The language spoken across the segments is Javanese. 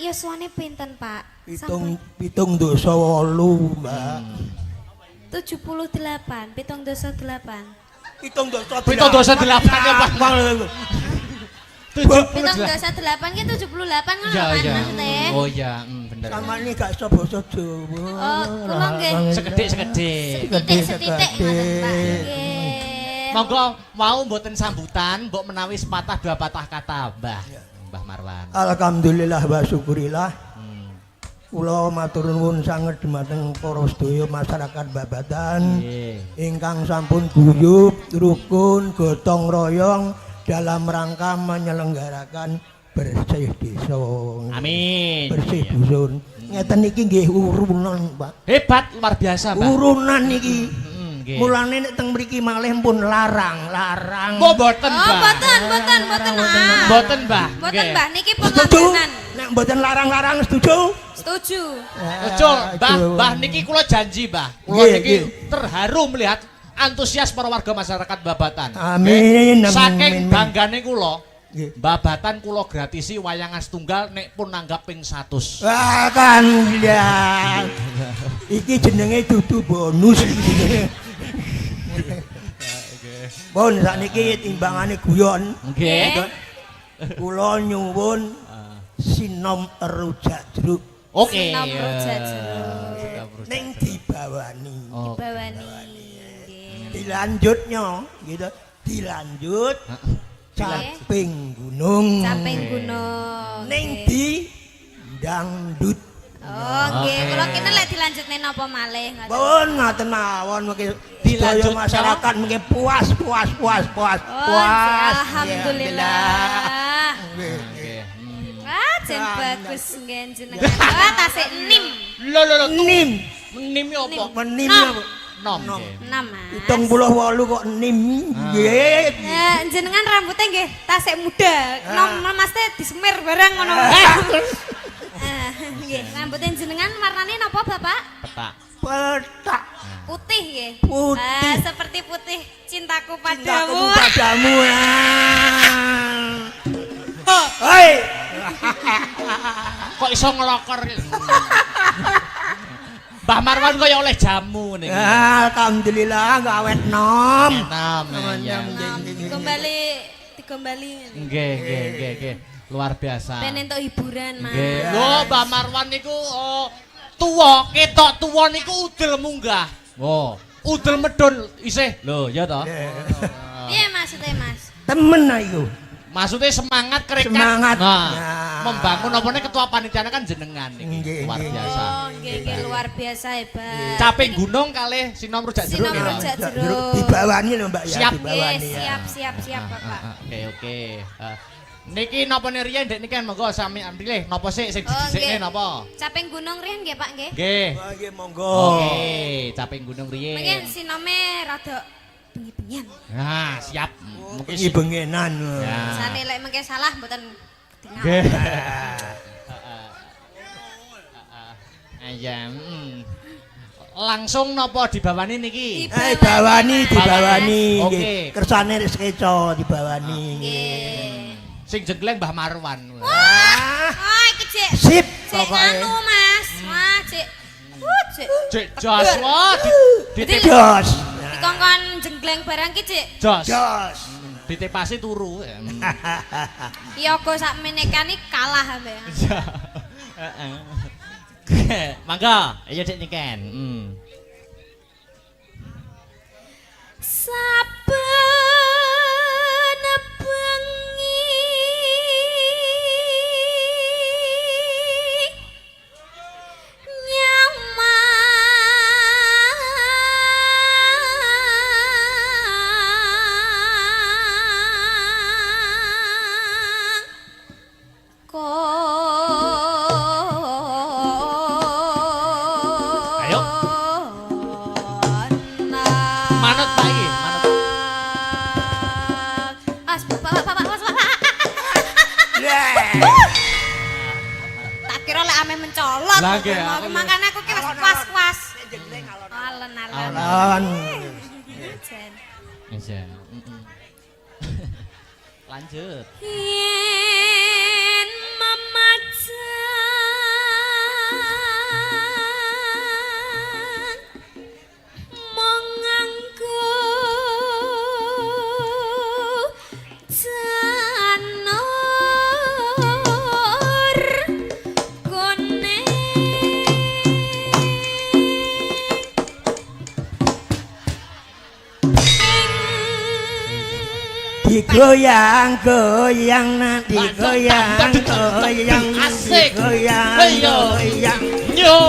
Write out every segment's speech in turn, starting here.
yuswane pinten, Pak? Pitung dosa 8, Mbak. 78, pitung dosa 8. Pitung dosa 8 ya, Pak. Pitung dosa 8 ki 78 ngono Iya, kan iya. maksudnya. Oh iya, bener. Sama ini gak iso basa Jawa. Oh, kula nggih. Sekedhik. Setitik ngoten, Pak. Nggih. Monggo mau mboten sambutan, mbok menawi sepatah dua patah kata, Mbah Marwan. Alhamdulillah wa syukurillah. Kula matur nuwun sanget dhumateng para sedaya masyarakat Babatan ingkang sampun guyub, rukun, gotong royong dalam rangka menyelenggarakan bersih desa. Amin. Bersih dusun. Ngeten iki nggih urunan, Pak. Hebat, luar biasa, Mbah. Urunan iki. Nggih. Mulane nek teng mriki malih pun larang. Kok mboten, Oh, Mbah? mboten. Mboten, Mbah. Mboten, Nggih. Mbah. Niki Setuju? pengorbanan. Nek mboten larang-larang setuju? Setuju. Betul, Mbah niki kula janji, Mbah. Kula Nggih, niki nggih. terharu melihat antusias para warga masyarakat Babatan. Amin, Nggih. amin, Saking amin. banggane kula, Nggih. Babatan kula gratisi wayangan setunggal nek pun nanggap ping 100. Wah, kan ya. Iki jenenge dudu bonus. Bon, sakniki timbangane guyon. Nggih. Kula nyuwun sinom rujak jeruk Oke. Sinom rujak ning dibawani. Oh. Bawani. Nggih. Dilanjutnya gitu. Dilanjut caping gunung. Caping gunung. Ning Nggih. di dangdut. Oh, nggih. Oke. Kula kene lek dilanjutne napa malih ngoten. Pun ngaten mawon mengki Dilanjutnya. sedaya masyarakat mengki puas. Oh, alhamdulillah. Nggih. Nggih. Wah, jen bagus nggih jenengan. Wah, tasik nim. Lho, Nim, nim apa? menim Nom. apa? Nom. 6, Mas. 78 kok nim. Nggih. Jenengan rambutnya nggih tasik muda. Nom Mas teh disemir bareng ngono. Nggih, rambutnya jenengan warnane napa, Bapak? Petak. Petak Putih nggih. Putih. Seperti putih cintaku cintaku padamu. padamu. Hei, Kok iso ngelokor? Mbah Marwan kaya oleh jamu niki. alhamdulillah gawet nom. Nom. Iya. Digombali. Nggih. Luar biasa. Ben entuk hiburan, Mas. Nggih. Lho, Mbah Marwan niku tuwa, ketok tuwa niku udel munggah. Oh, udel medun isih. Lho, ya toh? Piye maksudnya, Mas? Temen ayo. Maksudnya semangat kerekat. Semangat. Nah, Ya. membangun apa nih ketua panitia kan jenengan niki. Nggih, Luar nggih. biasa. Oh, nggih luar biasa hebat. Caping gunung kalih sinom rujak jeruk. Sinom ya, toh? rujak Jeruk jeruk. dibawani lho Mbak ya, Siap. dibawani ya. Siap, Bapak. Oke. Niki napa riyen ndek niki monggo sami ambilih napa sik sing Oh, didisikne nggih. napa? Caping gunung riyen nggih, Pak nggih. Nggih. Oh, nggih monggo. Oke, caping gunung Mungkin riyen. sinome rada bengi-bengian. Nah, siap. Mungkin Iki bengenan. Ya. Sane lek mengke salah mboten ketingal. Nggih. Iya. Langsung napa dibawani niki? Dibawani. Oke. Nggih. Kersane wis keco dibawani. Nggih. Sing jenggleng Mbah Marwan. Wah, iki cek. Sip Cek pokoke. anu, Mas. Wah, cek. Cek. Cek jos wah Jos. Dikongkon jenggleng barang ki, Cek. jos. Jos. Ditepasi turu. Yoga sak menekani kalah ambe. Mangga, ayo Dik nyiken. Saben bengi Ayo. Manut Pak iki, manut. Mas, Bapak. Tak kira lek ame mencolot. Lah, nggih, Aku aku- mangkane aku ki wis was-was. Alon. Alon. Jen. Iya. Lanjut. Yen memaca digoyang goyang nah digoyang goyang asik goyang goyang yo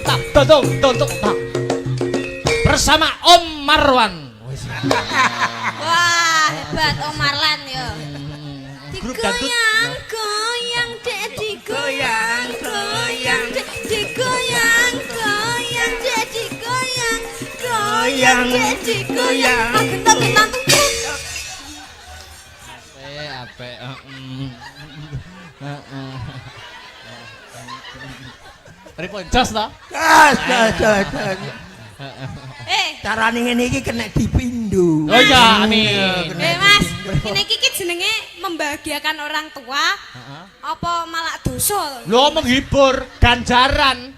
tak dodong tak bersama Om Marwan. Wah, hebat Om Marlan yo. Grup dangdut. Digoyang, goyang, dek digoyang, goyang, dek digoyang, goyang, dek digoyang, goyang, dek digoyang. Gendang-gendang tuh. Ape. Pripun jos ta? kas carane ngene iki kena dipindho. Oh iya, amin. Mas, ini Kiki jenenge membahagiakan orang tua. Apa malah dosa? Lo menghibur ganjaran.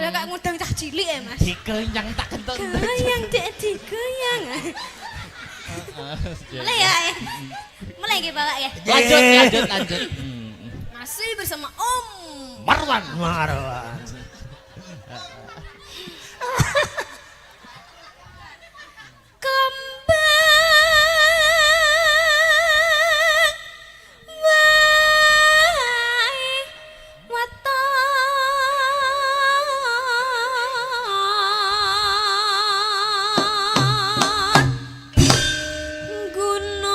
Lah kayak ngundang cah cilik ya, Mas. Dikenyang tak kentut. Goyang dek digoyang. Mulai ya. Mulai nggih Bapak ya. Lanjut. Masih bersama Om Marwan. Kembang wae waton gunung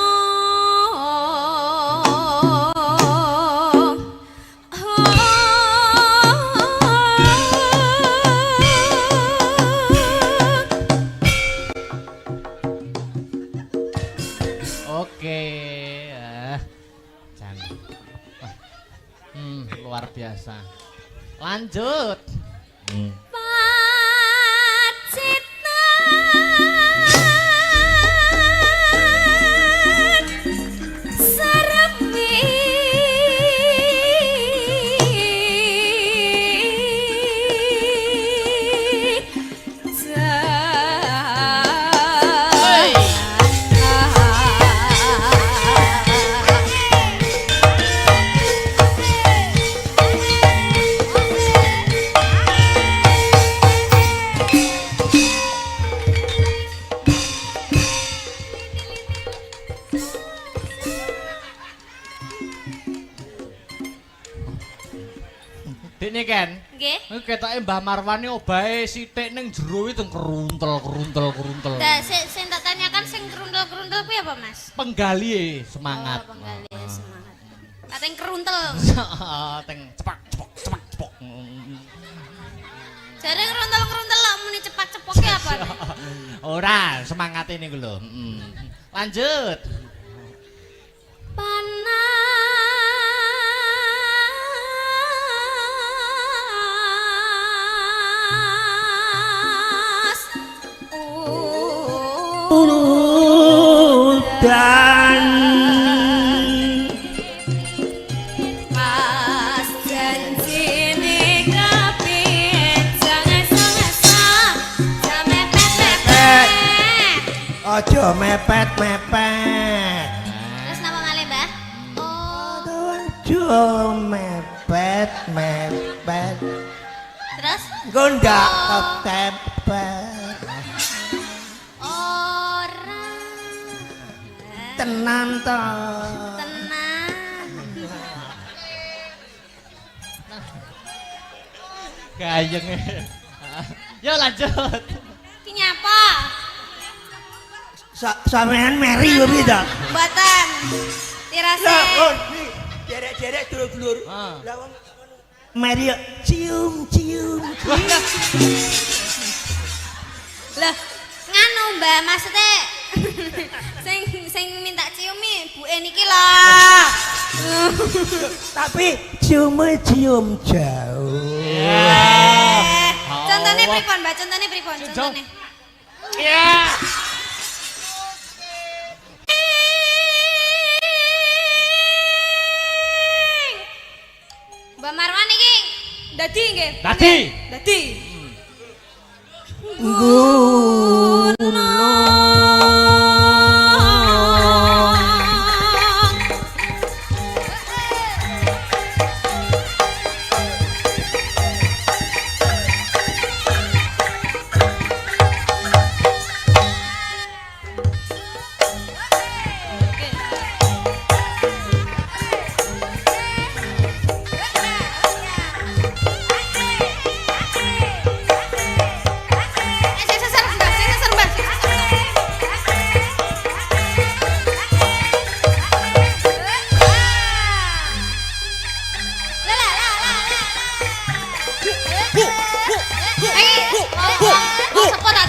Oke. Jangan. Luar biasa. Lanjut. Pacitan saremi Hey. Dene kan. Nggih. Iki ketoke Mbah Marwan iki obahe sithik ning jero itu keruntel. Nah, sing tak tanyakan sing keruntel-keruntel kuwi apa, Mas? Penggali semangat. Oh, penggali semangat. Kateng keruntel. Teng cepak. Jare keruntel-keruntel lak muni cepak-cepoke apa? Ora, semangat ini lho. Lanjut. Panas Dan Mas janjine kabeh jangan salah sampe pepet. aja mepet Terus napa malih, Mbah? Oh, aja mepet terus gondak kepepet ora tenan to tenang. Gayeng. Yo lanjut. Ki nyapa? sampean meri lho piye ta Mboten. Tirase. lah kon derek-derek dulur-dulur lah wong meri cium Lah, nganu Mbak, maksudnya sing minta ciumi buke niki lah. tapi cium jauh Contohnya pripun, Mbak? Contohnya pripun? Contohnya. Ya. Mbak Marwan iki dadi nggih. Dadi. Dadi.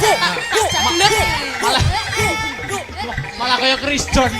Jablek. Malah malah kayak Chris John.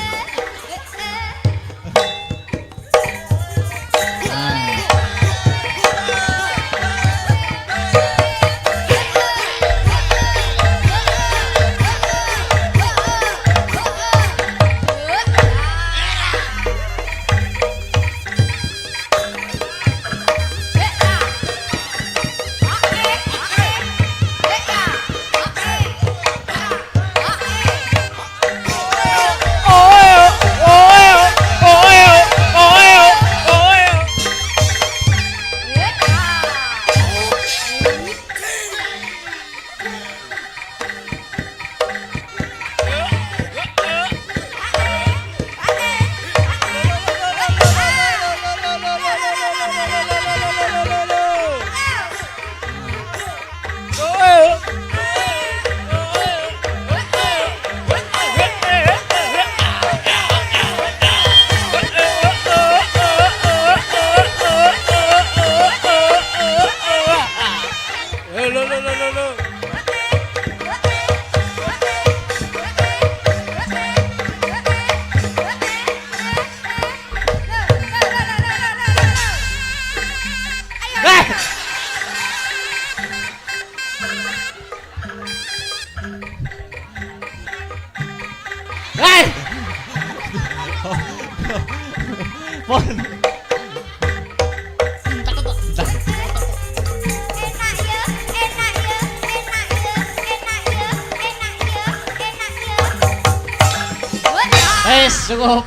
Cukup.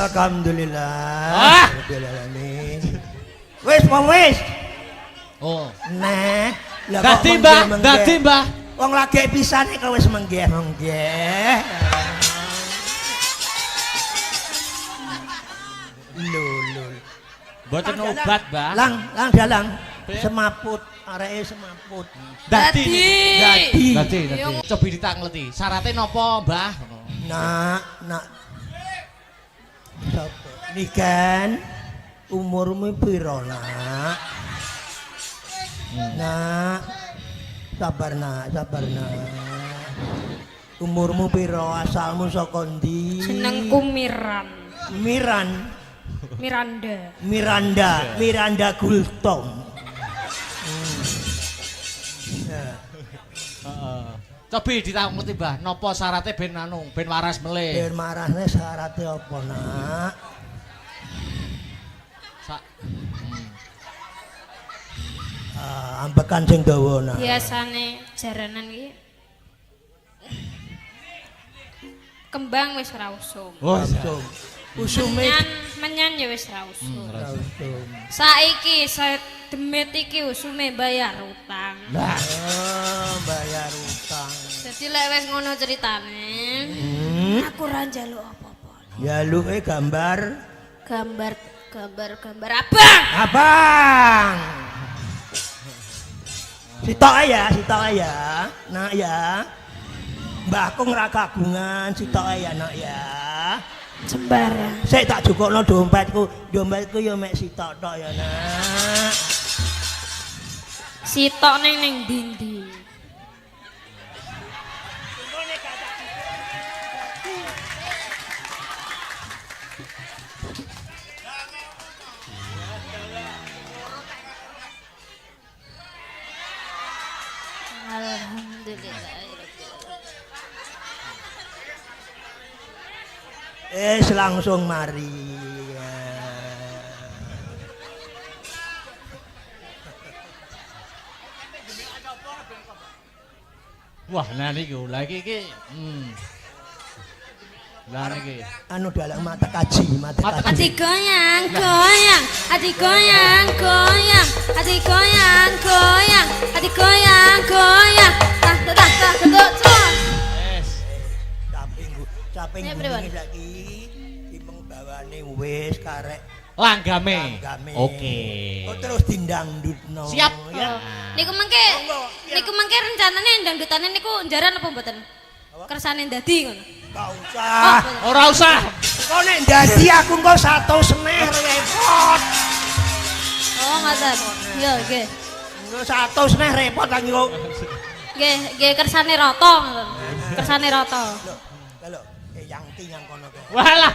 Alhamdulillah. Wis, wis. Oh. Nah, lah dadi Mbah. Wong lagi pisane kok wis menggeh. Lho. Mboten obat, Mbah. Lang dalang. Semaput, areke semaput. Dadi. Yo. Coba ditangleti. Syaratnya napa, Mbah? Nak. Sapa? Nikan umurmu piro, Nak? Nak. Sabar, Nak. Umurmu piro? Asalmu saka ndi? Jenengku Miran. Miranda Gultom. Coba ditangleti, Mbah. Napa syaratnya ben waras melih? Ben marahne syaratnya apa, Nak? Ambekan sing dawa, Nak. Biasane jaranan iki kembang wis ora usum. Usum. Usume Menyan ya wis ora usum. usum. Saiki demit iki usume bayar utang. Lah, bayar utang. Jadi lek wis ngono ceritane, aku ora njaluk apa-apa. Njaluke gambar abang. Sitok ya. Nak ya. Mbahku ora kagungan, sitok ya, Nak ya. Sembarang. Sik tak jukukno dompetku ya mek sitok tok ya, Nak. Sitok ning ndi? Alhamdulillah. Langsung mari. Wah, nah niku lagi iki. Lah niki. Anu dalam mata kaji. Ati goyang. Ati goyang. Tak geduk. Caping bunyi lagi. Timeng bawane wis karek. Langgame. Oke. Kok terus dindangdutno. Siap. Ya. Niku mengke rencanane dangdutane niku njaran apa mboten? Kersane dadi ngono. Gak usah. Ora usah. Kok nek dadi aku engko 1 semeh repot. Oh, ngoten. Ya, nggih. Engko 100 neh repot lagi kok. Nggih kersane rata. Kersane rata. Lho, yang yang kono kae. Walah.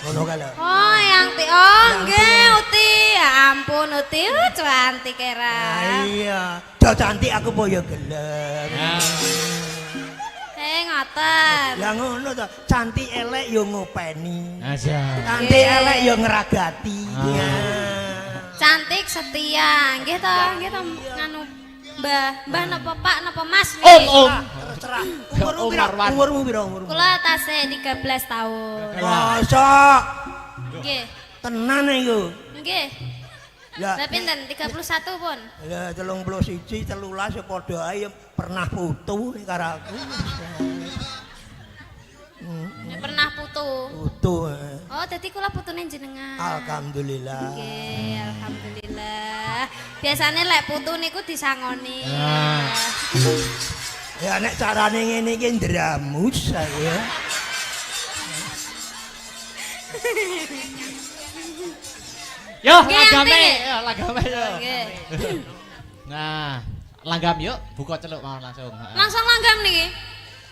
Ngono kae lho. Oh, yang ti. Oh, nggih, Uti. Ya ampun, Uti. Cantik era. Iya, do cantik aku po ya gelem. Ngoten. Lah ngono to, cantik elek yo ngopeni. Aja. Cantik elek yo ngeragati. Cantik setia. Nggih to nganu Mbah napa Pak napa Mas nih? Om. Terserah. Marwan. Umurmu piro umurmu? Kula tasih 13 tahun. Masa Nggih. tenan iku. Nggih. Ya. Lah pinten 31 pun. Ya 31 13 ya padha ae pernah putu karo aku. Ya pernah putu. Putu. Oh, dadi kula putune jenengan. Alhamdulillah. Nggih, alhamdulillah. Biasane lek putu niku disangoni. Ya nek carane ngene iki ndramus aku ya. Yo, Nggih, langgame, Ati. yo langgame yo. Nggih. Nah, langgam yuk, buka celuk mau langsung. Langsung langgam niki.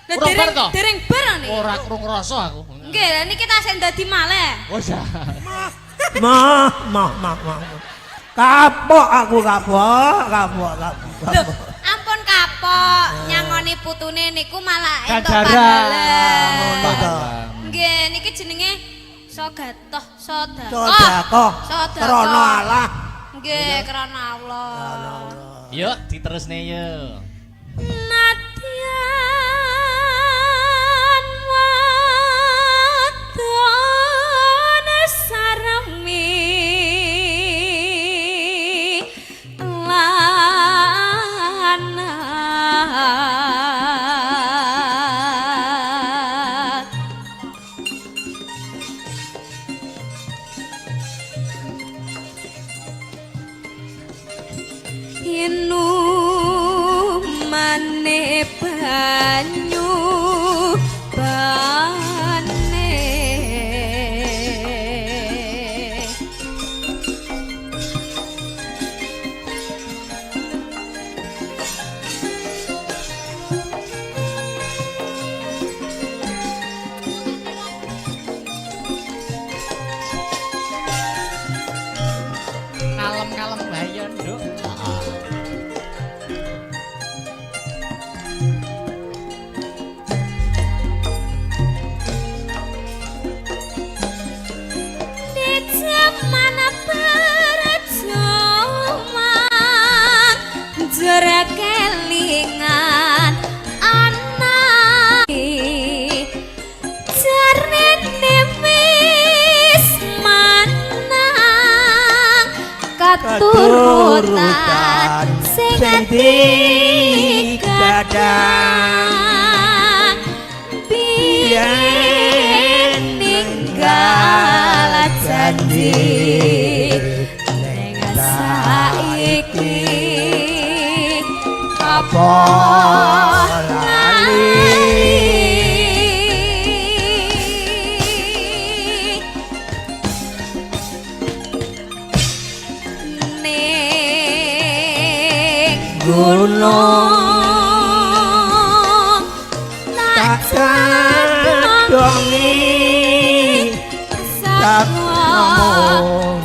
Lah Urung bar to? dereng bar niki. Ora krung rasa aku. Nggih, lah niki tasih dadi malih. Oh ya. Mah. Kapok aku kapok. Lho, ampun kapok, nyangoni putune niku malah entuk Ganjaran. Ngono to. Nggih, niki jenenge Sogatoh, Sedekah. Krana Allah. Nggih, krana Allah. Yuk, diterusne yuk. Nadyan wadon saremi lanat inumane banyu bane Kalem-kalem bayon, Nduk. di zaman perjuangan jera kelingan anak jarene wis manang katurutan sing digadang biyen ninggal janji ning saiki apa lali ning gunung tak Dongi tak ngomong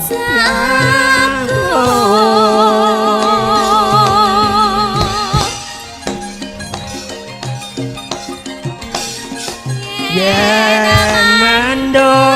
yen mendo